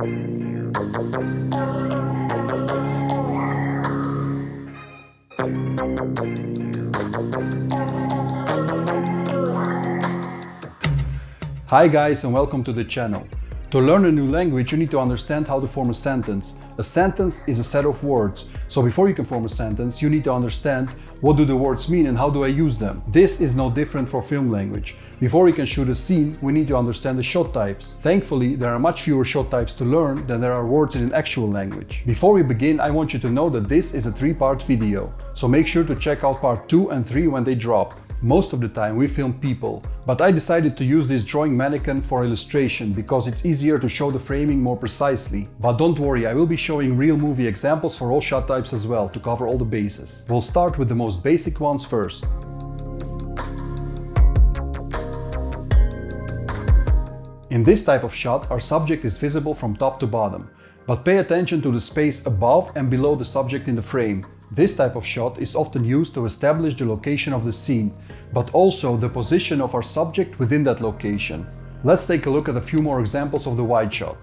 Hi guys, and welcome to the channel. To learn a new language, you need to understand how to form a sentence. A sentence is a set of words. So before you can form a sentence, you need to understand what do the words mean and how do I use them. This is no different for film language. Before we can shoot a scene, we need to understand the shot types. Thankfully, there are much fewer shot types to learn than there are words in an actual language. Before we begin, I want you to know that this is a 3-part video. So make sure to check out part 2 and 3 when they drop. Most of the time we film people, but I decided to use this drawing mannequin for illustration because it's easier to show the framing more precisely. But don't worry, I will be showing real movie examples for all shot types as well to cover all the bases. We'll start with the most basic ones first. In this type of shot, our subject is visible from top to bottom, but pay attention to the space above and below the subject in the frame. This type of shot is often used to establish the location of the scene, but also the position of our subject within that location. Let's take a look at a few more examples of the wide shot.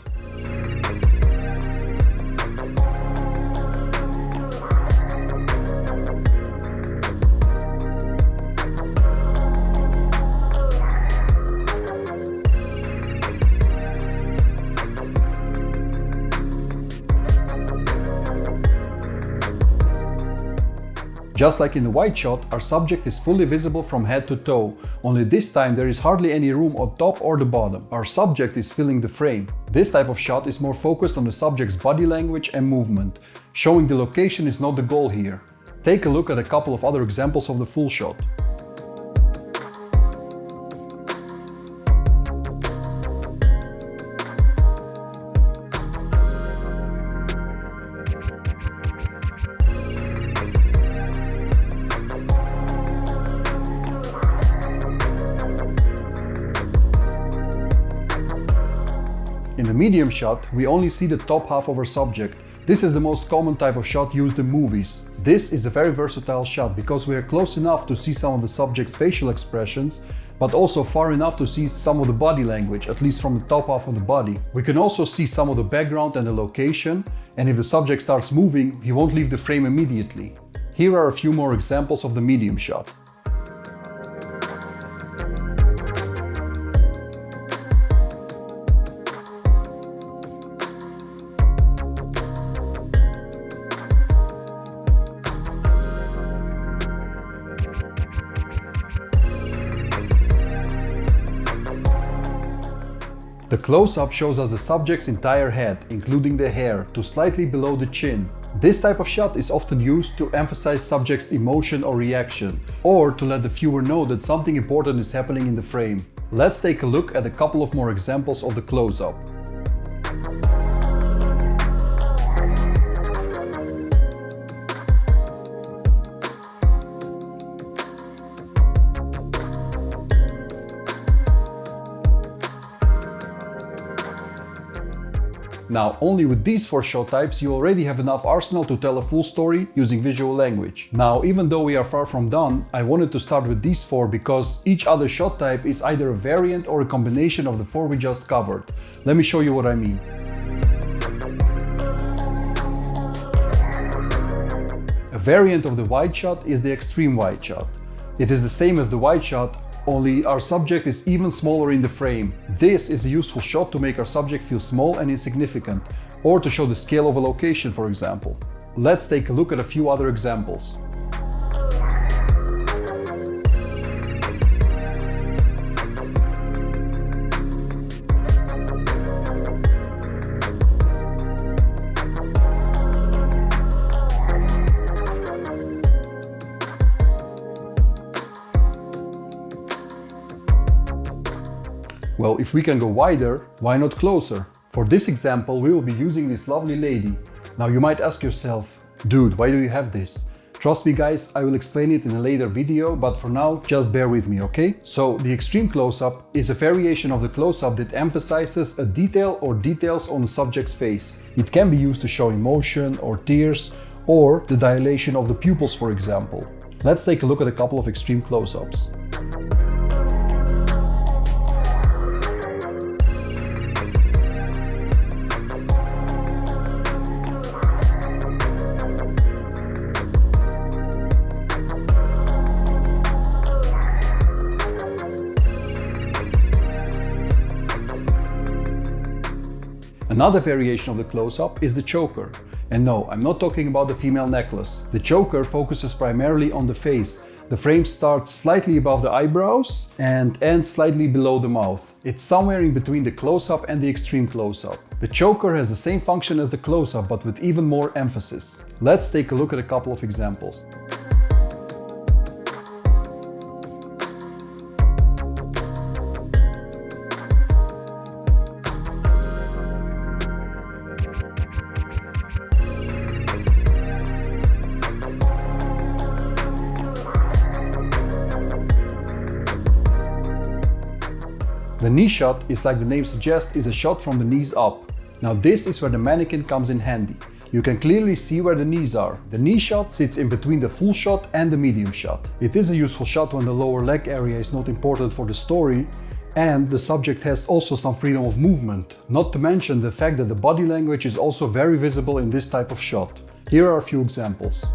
Just like in the wide shot, our subject is fully visible from head to toe, only this time there is hardly any room on top or the bottom. Our subject is filling the frame. This type of shot is more focused on the subject's body language and movement. Showing the location is not the goal here. Take a look at a couple of other examples of the full shot. In the medium shot, we only see the top half of our subject. This is the most common type of shot used in movies. This is a very versatile shot because we are close enough to see some of the subject's facial expressions, but also far enough to see some of the body language, at least from the top half of the body. We can also see some of the background and the location, and if the subject starts moving, he won't leave the frame immediately. Here are a few more examples of the medium shot. The close-up shows us the subject's entire head, including the hair, to slightly below the chin. This type of shot is often used to emphasize subject's emotion or reaction, or to let the viewer know that something important is happening in the frame. Let's take a look at a couple of more examples of the close-up. Now, only with these 4 shot types you already have enough arsenal to tell a full story using visual language. Now, even though we are far from done, I wanted to start with these 4 because each other shot type is either a variant or a combination of the 4 we just covered. Let me show you what I mean. A variant of the wide shot is the extreme wide shot. It is the same as the wide shot, only our subject is even smaller in the frame. This is a useful shot to make our subject feel small and insignificant, or to show the scale of a location, for example. Let's take a look at a few other examples. Well, if we can go wider, why not closer? For this example, we will be using this lovely lady. Now you might ask yourself, dude, why do you have this? Trust me guys, I will explain it in a later video, but for now, just bear with me, okay? So the extreme close-up is a variation of the close-up that emphasizes a detail or details on the subject's face. It can be used to show emotion or tears, or the dilation of the pupils, for example. Let's take a look at a couple of extreme close-ups. Another variation of the close-up is the choker. And no, I'm not talking about the female necklace. The choker focuses primarily on the face. The frame starts slightly above the eyebrows and ends slightly below the mouth. It's somewhere in between the close-up and the extreme close-up. The choker has the same function as the close-up, but with even more emphasis. Let's take a look at a couple of examples. The knee shot is, like the name suggests, is a shot from the knees up. Now this is where the mannequin comes in handy. You can clearly see where the knees are. The knee shot sits in between the full shot and the medium shot. It is a useful shot when the lower leg area is not important for the story and the subject has also some freedom of movement. Not to mention the fact that the body language is also very visible in this type of shot. Here are a few examples.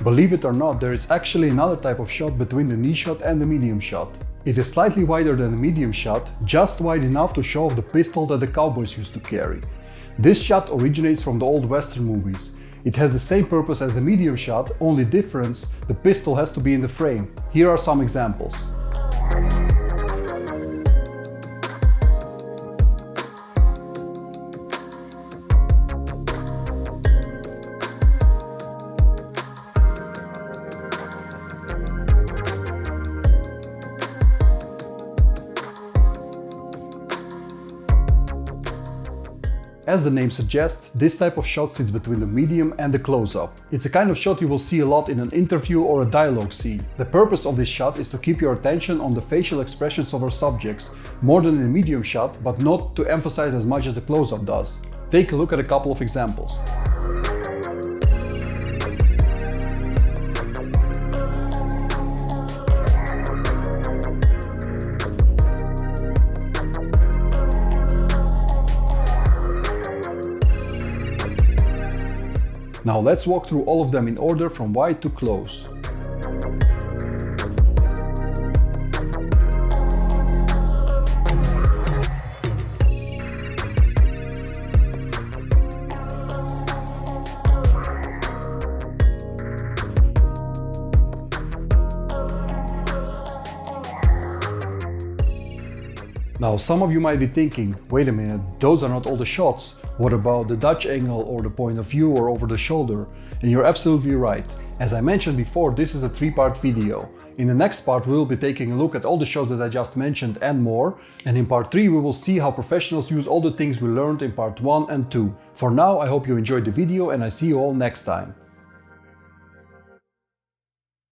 Believe it or not, there is actually another type of shot between the knee shot and the medium shot. It is slightly wider than the medium shot, just wide enough to show off the pistol that the cowboys used to carry. This shot originates from the old western movies. It has the same purpose as the medium shot, only difference, the pistol has to be in the frame. Here are some examples. As the name suggests, this type of shot sits between the medium and the close-up. It's a kind of shot you will see a lot in an interview or a dialogue scene. The purpose of this shot is to keep your attention on the facial expressions of our subjects, more than in a medium shot, but not to emphasize as much as the close-up does. Take a look at a couple of examples. Now let's walk through all of them in order from wide to close. Now some of you might be thinking, wait a minute, those are not all the shots. What about the Dutch angle or the point of view or over the shoulder? And you're absolutely right. As I mentioned before, this is a 3-part video. In the next part we will be taking a look at all the shots that I just mentioned and more. And in part 3 we will see how professionals use all the things we learned in part 1 and 2. For now, I hope you enjoyed the video and I see you all next time.